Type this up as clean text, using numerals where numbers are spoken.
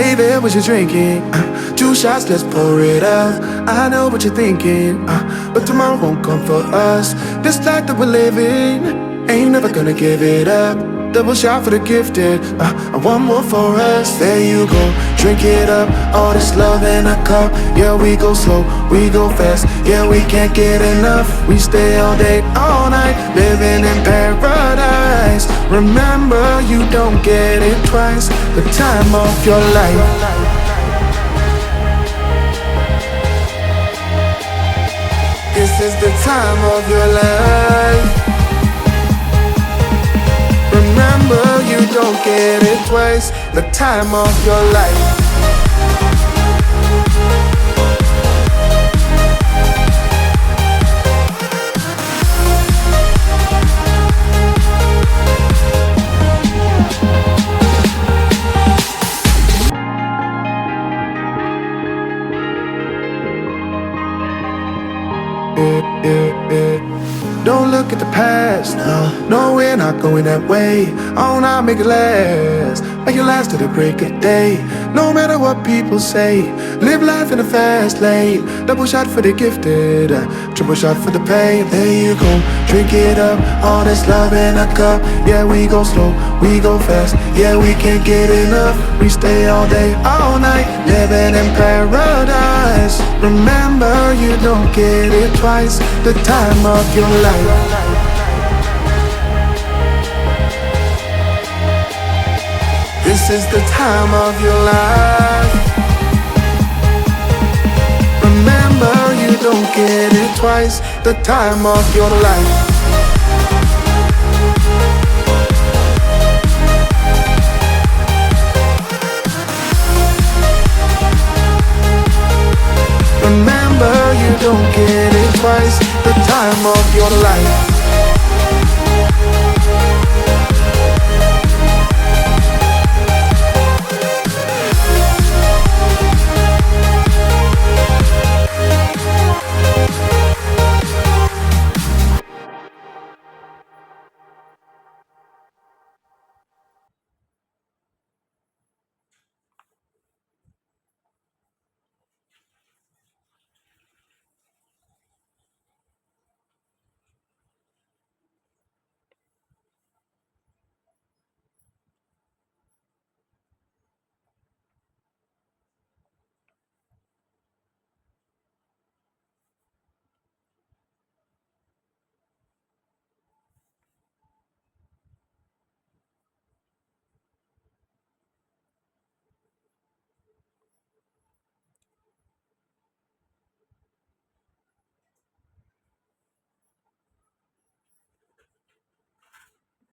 Hey there, what you drinking? 2 shots, let's pour it out. I know what you're thinking, but tomorrow won't come for us. This life that we're living, ain't never gonna give it up. Double shot for the gifted, and one more for us. There you go, drink it up. All this love in a cup. Yeah, we go slow, we go fast. Yeah, we can't get enough. We stay all day, all night, living in paradise. Remember, you don't get it twice. The time of your life. This is the time of your life. Remember, you don't get it twice. The time of your life. Don't look at the past, no, we're not going that way. Oh, now make it last, make it last to the break of day. No matter what people say, live life in a fast lane. Double shot for the gifted, triple shot for the pain. There you go, drink it up, all this love in a cup. Yeah, we go slow, we go fast. Yeah, we can't get enough. We stay all day, all night, living in paradise. Remember, you don't get it twice. The time of your life. This is the time of your life. Remember, you don't get it twice. The time of your life.